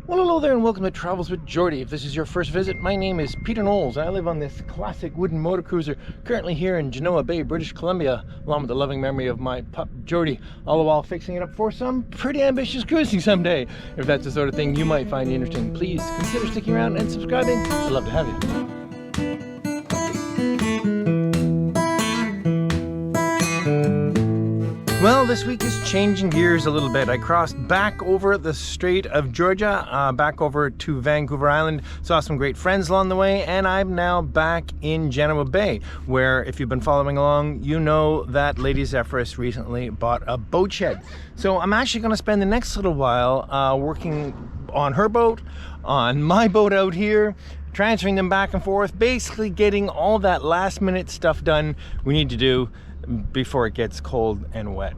Well, hello there and welcome to Travels with Geordie. If this is your first visit, my name is Peter Knowles. I live on this classic wooden motor cruiser currently here in Genoa Bay, British Columbia, along with the loving memory of my pup Geordie, all the while fixing it up for some pretty ambitious cruising someday. If that's the sort of thing you might find interesting, please consider sticking around and subscribing. I'd love to have you. Well, this week is changing gears a little bit. I crossed back over the Strait of Georgia, back over to Vancouver Island, saw some great friends along the way, and I'm now back in Genoa Bay, where, if you've been following along, you know that Lady Zephyrus recently bought a boat shed. So I'm actually going to spend the next little while working on her boat, on my boat out here, transferring them back and forth, basically getting all that last minute stuff done we need to do before it gets cold and wet.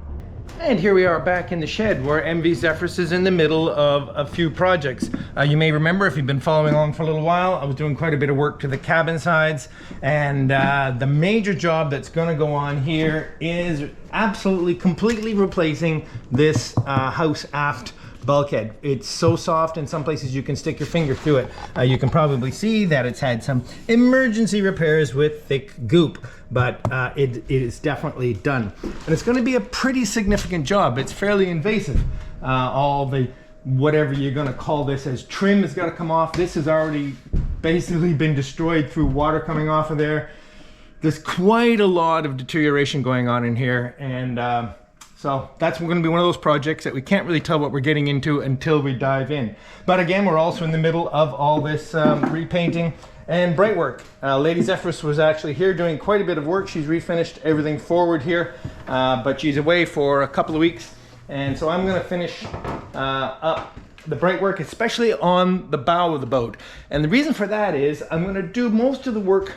And here we are back in the shed where MV Zephyrus is in the middle of a few projects. You may remember, if you've been following along for a little while, I was doing quite a bit of work to the cabin sides, and the major job that's going to go on here is absolutely completely replacing this house aft bulkhead. It's so soft in some places you can stick your finger through it. You can probably see that it's had some emergency repairs with thick goop, but it is definitely done. And it's going to be a pretty significant job. It's fairly invasive. All the, whatever you're going to call this, as trim has got to come off. This has already basically been destroyed through water coming off of there. There's quite a lot of deterioration going on in here, and so that's going to be one of those projects that we can't really tell what we're getting into until we dive in. But again, we're also in the middle of all this repainting and brightwork. Lady Zephyrus was actually here doing quite a bit of work. She's refinished everything forward here, but she's away for a couple of weeks. And so I'm going to finish up the brightwork, especially on the bow of the boat. And the reason for that is I'm going to do most of the work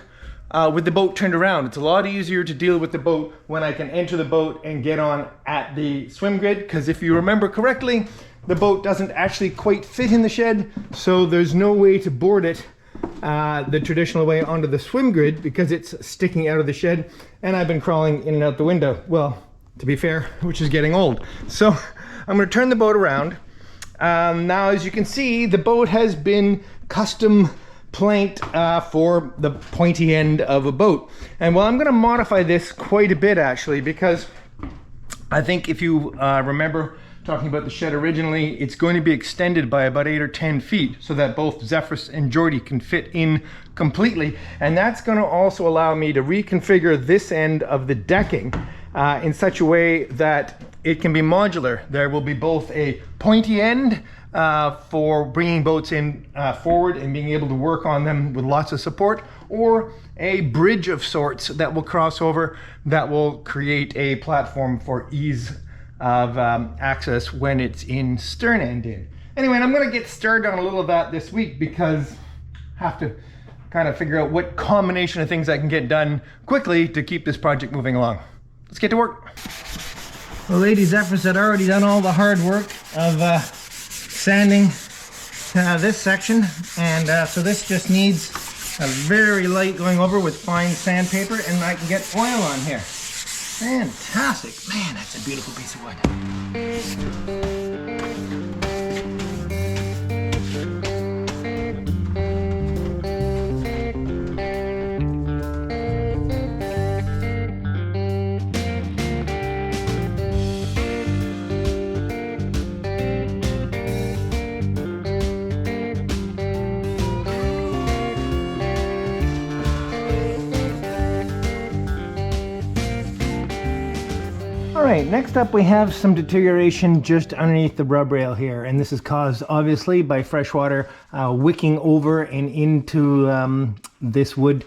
with the boat turned around. It's a lot easier to deal with the boat when I can enter the boat and get on at the swim grid, because if you remember correctly, the boat doesn't actually quite fit in the shed, so there's no way to board it the traditional way onto the swim grid because it's sticking out of the shed, and I've been crawling in and out the window. Well, to be fair, which is getting old. So I'm going to turn the boat around. Now, as you can see, the boat has been custom planked for the pointy end of a boat. And well, I'm going to modify this quite a bit actually, because I think if you remember talking about the shed originally, it's going to be extended by about 8 or 10 feet so that both Zephyrus and Geordie can fit in completely. And that's going to also allow me to reconfigure this end of the decking in such a way that it can be modular. There will be both a pointy end for bringing boats in forward and being able to work on them with lots of support, or a bridge of sorts that will cross over that will create a platform for ease of access when it's in stern end in. Anyway, I'm going to get started on a little of that this week because I have to kind of figure out what combination of things I can get done quickly to keep this project moving along. Let's get to work. Well, Lady Zephyrus had already done all the hard work of sanding this section, and so this just needs a very light going over with fine sandpaper, and I can get oil on here. Fantastic. Man, that's a beautiful piece of wood. Alright, next up we have some deterioration just underneath the rub rail here, and this is caused obviously by fresh water wicking over and into this wood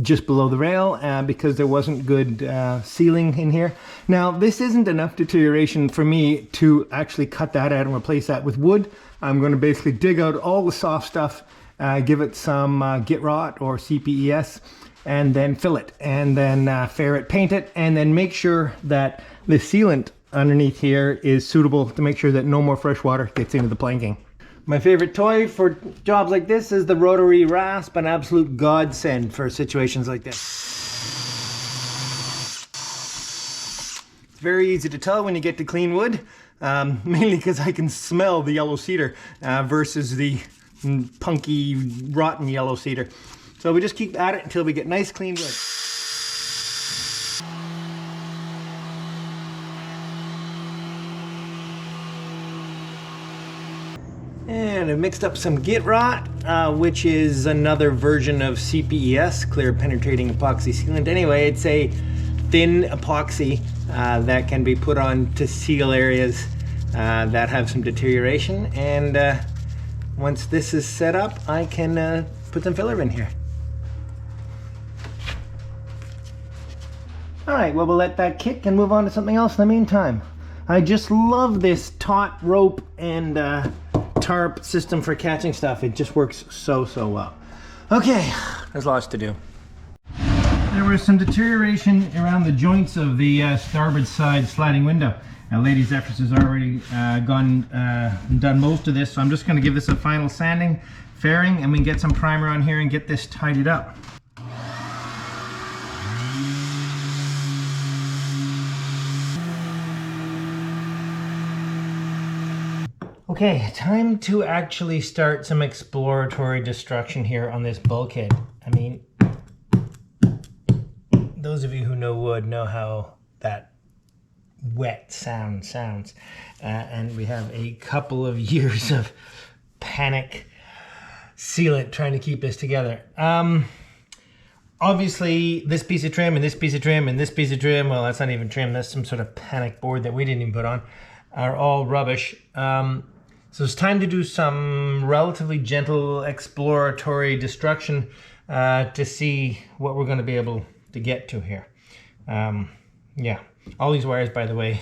just below the rail because there wasn't good sealing in here. Now, this isn't enough deterioration for me to actually cut that out and replace that with wood. I'm going to basically dig out all the soft stuff, give it some git rot or CPES, and then fill it, and then ferret paint it, and then make sure that the sealant underneath here is suitable to make sure that no more fresh water gets into the planking. My favorite toy for jobs like this is the rotary rasp, an absolute godsend for situations like this. It's very easy to tell when you get to clean wood mainly because I can smell the yellow cedar versus the punky, rotten yellow cedar. So we just keep at it until we get nice, clean wood. And I've mixed up some git rot, which is another version of CPES, clear penetrating epoxy sealant. Anyway, it's a thin epoxy that can be put on to seal areas that have some deterioration. And once this is set up, I can put some filler in here. All right, well, we'll let that kick and move on to something else in the meantime. I just love this taut rope and tarp system for catching stuff. It just works so well. Okay, there's lots to do. There was some deterioration around the joints of the starboard side sliding window. Lady Zephyrus has already gone and done most of this, so I'm just going to give this a final sanding, fairing, and we can get some primer on here and get this tidied up. Okay, time to actually start some exploratory destruction here on this bulkhead. I mean, those of you who know wood know how that wet sound sounds. And we have a couple of years of panic sealant trying to keep this together. Obviously, this piece of trim and this piece of trim and this piece of trim, well, that's not even trim, that's some sort of panic board that we didn't even put on, are all rubbish. So it's time to do some relatively gentle exploratory destruction to see what we're going to be able to get to here. Yeah, all these wires, by the way,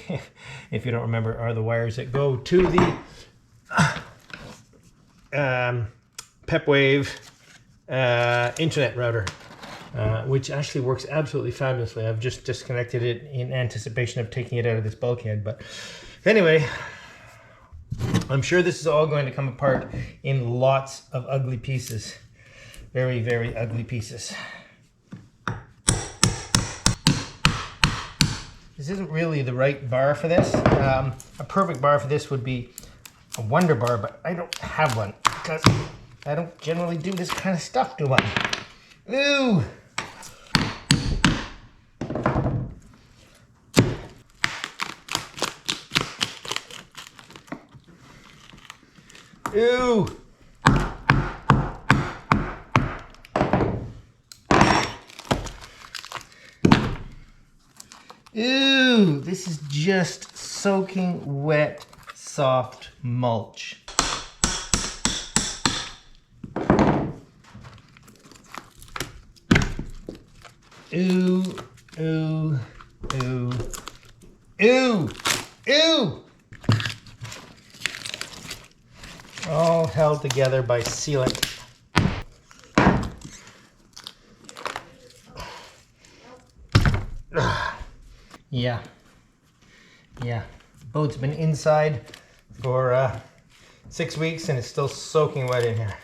if you don't remember, are the wires that go to the PepWave internet router, which actually works absolutely fabulously. I've just disconnected it in anticipation of taking it out of this bulkhead. But anyway, I'm sure this is all going to come apart in lots of ugly pieces. Very, very ugly pieces. This isn't really the right bar for this. A perfect bar for this would be a Wonder Bar, but I don't have one because I don't generally do this kind of stuff to one. Ooh! Ew! Ew! This is just soaking wet, soft mulch. Ew! Ew! Ew! Ew! Ew! All held together by sealant. Yeah. Boat's been inside for 6 weeks and it's still soaking wet in here.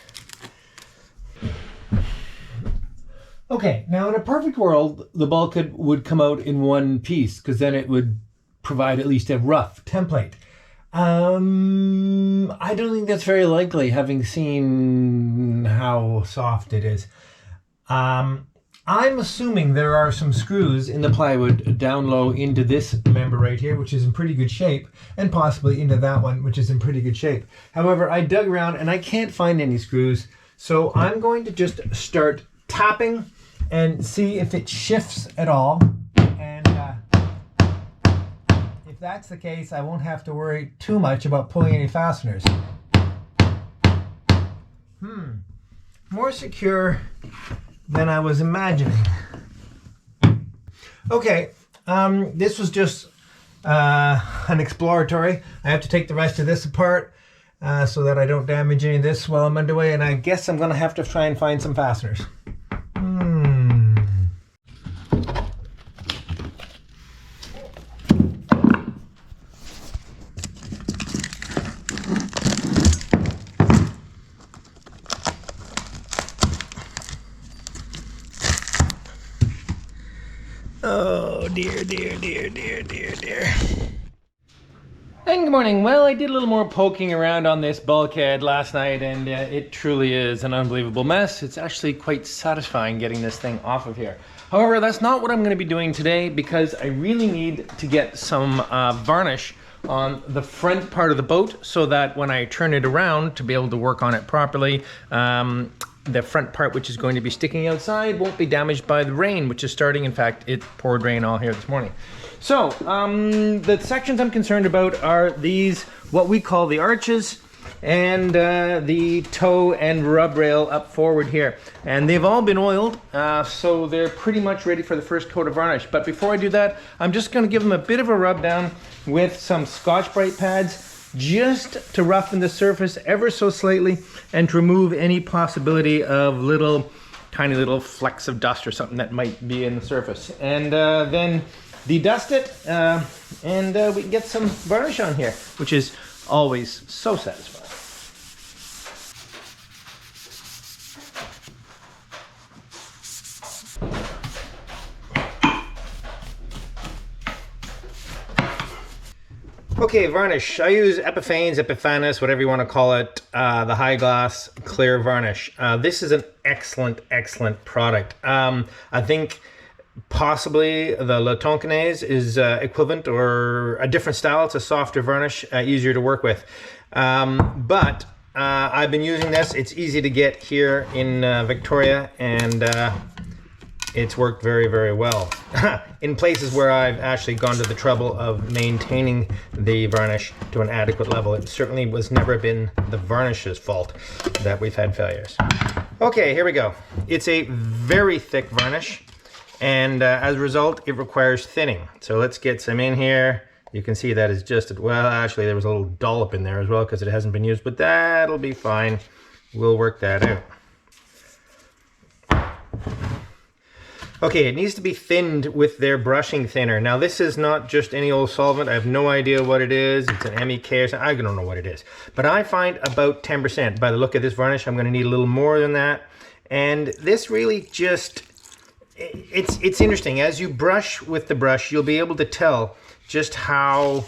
Okay, now in a perfect world, the bulkhead would come out in one piece because then it would provide at least a rough template. I don't think that's very likely, having seen how soft it is. I'm assuming there are some screws in the plywood down low into this member right here, which is in pretty good shape, and possibly into that one, which is in pretty good shape. However, I dug around and I can't find any screws, so I'm going to just start tapping and see if it shifts at all. And if that's the case, I won't have to worry too much about pulling any fasteners. More secure than I was imagining. Okay, this was just an exploratory. I have to take the rest of this apart so that I don't damage any of this while I'm underway, and I guess I'm gonna have to try and find some fasteners. Oh dear. And good morning. Well, I did a little more poking around on this bulkhead last night, and it truly is an unbelievable mess. It's actually quite satisfying getting this thing off of here. However, that's not what I'm going to be doing today, because I really need to get some varnish on the front part of the boat so that when I turn it around to be able to work on it properly, the front part, which is going to be sticking outside, won't be damaged by the rain, which is starting. In fact, it poured rain all here this morning. So the sections I'm concerned about are these, what we call the arches, and the toe and rub rail up forward here. And they've all been oiled, so they're pretty much ready for the first coat of varnish. But before I do that, I'm just going to give them a bit of a rub down with some Scotch-Brite pads, just to roughen the surface ever so slightly and to remove any possibility of tiny little flecks of dust or something that might be in the surface. And then de-dust it, and we can get some varnish on here, which is always so satisfying. Okay, varnish. I use Epiphanes, Epiphanes, whatever you want to call it, the high gloss clear varnish. This is an excellent, excellent product. I think possibly the La Tonquinaise is equivalent or a different style. It's a softer varnish, easier to work with. But I've been using this. It's easy to get here in Victoria, and it's worked very, very well. In places where I've actually gone to the trouble of maintaining the varnish to an adequate level, it certainly was never been the varnish's fault that we've had failures. Okay, here we go. It's a very thick varnish, and as a result, it requires thinning. So let's get some in here. You can see that is just, well, actually there was a little dollop in there as well because it hasn't been used, but that'll be fine. We'll work that out. Okay, it needs to be thinned with their brushing thinner. Now, this is not just any old solvent. I have no idea what it is. It's an MEK or something. I don't know what it is. But I find about 10%. By the look of this varnish, I'm going to need a little more than that. And this really just, it's interesting. As you brush with the brush, you'll be able to tell just how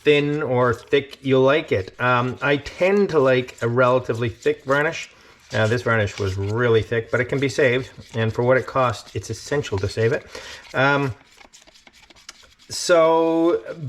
thin or thick you'll like it. I tend to like a relatively thick varnish. This varnish was really thick, but it can be saved, and for what it costs, it's essential to save it.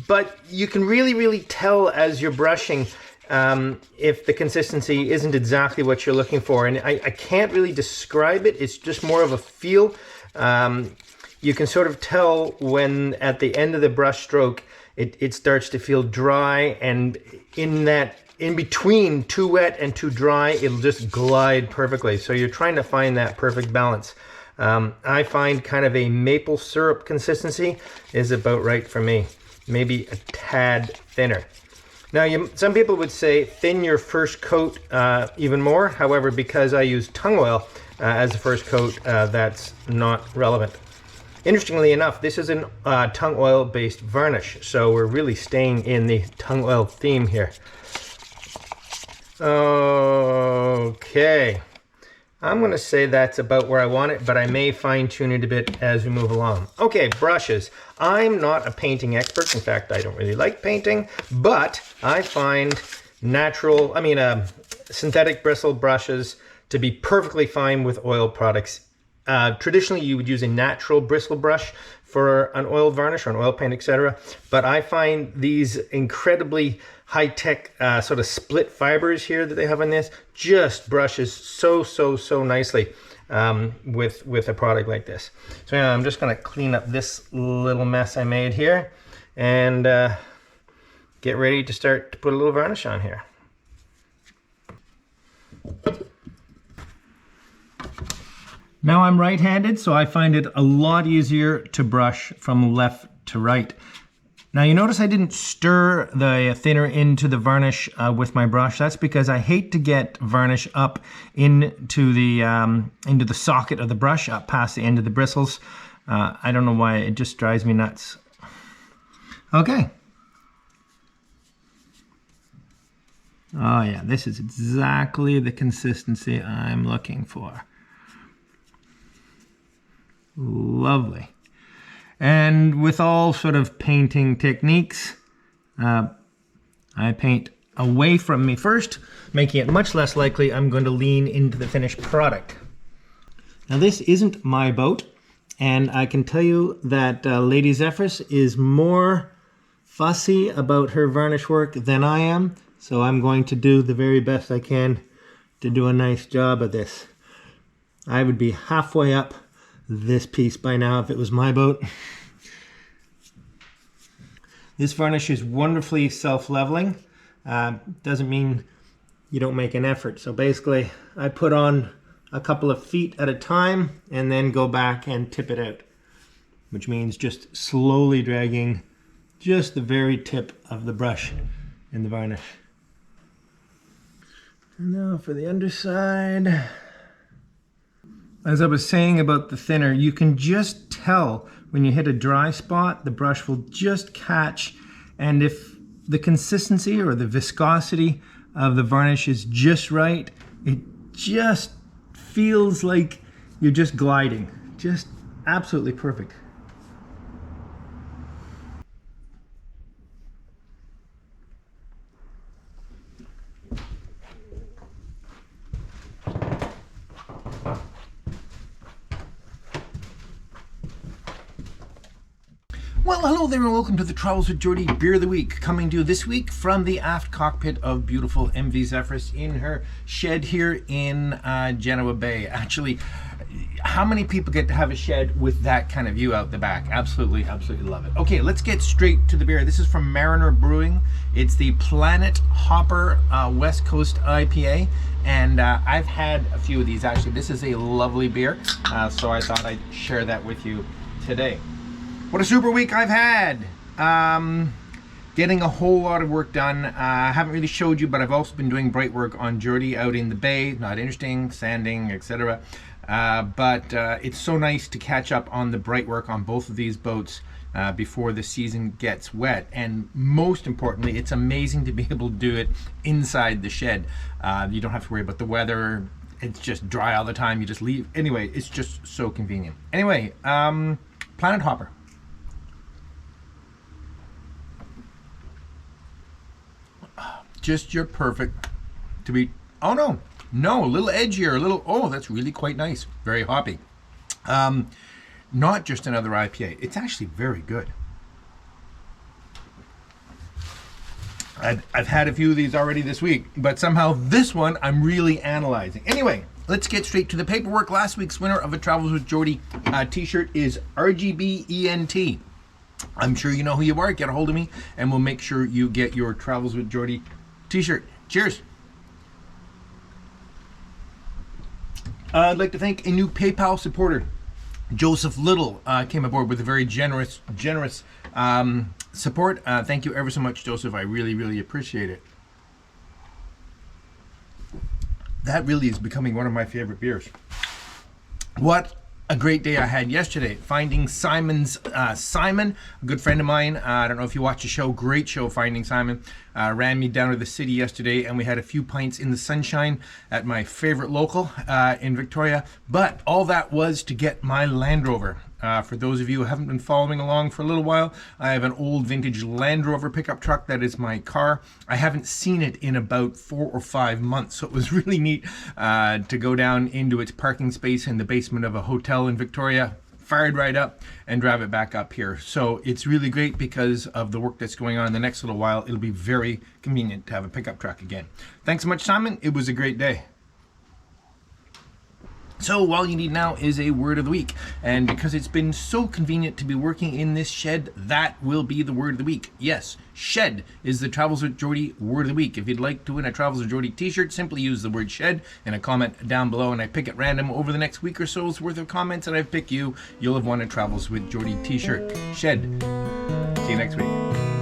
But you can really tell as you're brushing if the consistency isn't exactly what you're looking for, and I can't really describe it. It's just more of a feel. You can sort of tell when at the end of the brush stroke, it starts to feel dry, and in between too wet and too dry, it'll just glide perfectly. So you're trying to find that perfect balance. I find kind of a maple syrup consistency is about right for me. Maybe a tad thinner. Now, some people would say thin your first coat even more. However, because I use tung oil as the first coat, that's not relevant. Interestingly enough, this is a tung oil based varnish. So we're really staying in the tung oil theme here. Okay, I'm going to say that's about where I want it, but I may fine tune it a bit as we move along. Okay, brushes. I'm not a painting expert. In fact, I don't really like painting, but I find synthetic bristle brushes to be perfectly fine with oil products. Traditionally, you would use a natural bristle brush for an oil varnish or an oil paint, etc. But I find these incredibly high-tech sort of split fibers here that they have on this just brushes so nicely with a product like this. So yeah, I'm just going to clean up this little mess I made here and get ready to start to put a little varnish on here. Now I'm right-handed, so I find it a lot easier to brush from left to right. Now you notice I didn't stir the thinner into the varnish with my brush. That's because I hate to get varnish up into the socket of the brush, up past the end of the bristles. I don't know why, it just drives me nuts. Okay. Oh yeah, this is exactly the consistency I'm looking for. Lovely. And with all sort of painting techniques, I paint away from me first, making it much less likely I'm going to lean into the finished product. Now this isn't my boat, and I can tell you that Lady Zephyrus is more fussy about her varnish work than I am, so I'm going to do the very best I can to do a nice job of this. I would be halfway up this piece by now if it was my boat. This varnish is wonderfully self-leveling. Doesn't mean you don't make an effort. So basically, I put on a couple of feet at a time and then go back and tip it out, which means just slowly dragging just the very tip of the brush in the varnish. And now for the underside. As I was saying about the thinner, you can just tell when you hit a dry spot, the brush will just catch, and if the consistency or the viscosity of the varnish is just right, it just feels like you're just gliding. Just absolutely perfect. Well, hello there and welcome to the Travels with Geordie Beer of the Week, coming to you this week from the aft cockpit of beautiful MV Zephyrus in her shed here in Genoa Bay. Actually, how many people get to have a shed with that kind of view out the back? Absolutely, absolutely love it. Okay, let's get straight to the beer. This is from Mariner Brewing. It's the Planet Hopper West Coast IPA, and I've had a few of these actually. This is a lovely beer, so I thought I'd share that with you today. What a super week I've had. Getting a whole lot of work done. I haven't really showed you, but I've also been doing bright work on Geordie out in the bay. Not interesting, sanding, etc. But it's so nice to catch up on the bright work on both of these boats before the season gets wet. And most importantly, it's amazing to be able to do it inside the shed. You don't have to worry about the weather. It's just dry all the time. You just leave. Anyway, it's just so convenient. Anyway, Planet Hopper. Just your perfect to be, oh no, a little edgier, a little, oh, that's really quite nice. Very hoppy. Not just another IPA. It's actually very good. I've had a few of these already this week, but somehow this one I'm really analyzing. Anyway, let's get straight to the paperwork. Last week's winner of a Travels with Geordie t-shirt is RGBENT. I'm sure you know who you are. Get a hold of me and we'll make sure you get your Travels with Geordie t-shirt. Cheers. I'd like to thank a new PayPal supporter. Joseph Little came aboard with a very generous support. Thank you ever so much, Joseph. I really appreciate it. That really is becoming one of my favorite beers. What a great day I had yesterday finding Simon, a good friend of mine. I don't know if you watch the show, great show, Finding Simon. Ran me down to the city yesterday and we had a few pints in the sunshine at my favorite local in Victoria. But all that was to get my Land Rover. For those of you who haven't been following along for a little while, I have an old vintage Land Rover pickup truck that is my car. I haven't seen it in about 4 or 5 months, so it was really neat to go down into its parking space in the basement of a hotel in Victoria, fired right up, and drive it back up here. So it's really great because of the work that's going on in the next little while. It'll be very convenient to have a pickup truck again. Thanks so much, Simon. It was a great day. So all you need now is a word of the week, and because it's been so convenient to be working in this shed, that will be the word of the week. Yes, shed is the Travels with Geordie word of the week. If you'd like to win a Travels with Geordie t-shirt, simply use the word shed in a comment down below, and I pick at random over the next week or so's worth of comments, and I pick you. You'll have won a Travels with Geordie t-shirt. Shed. See you next week.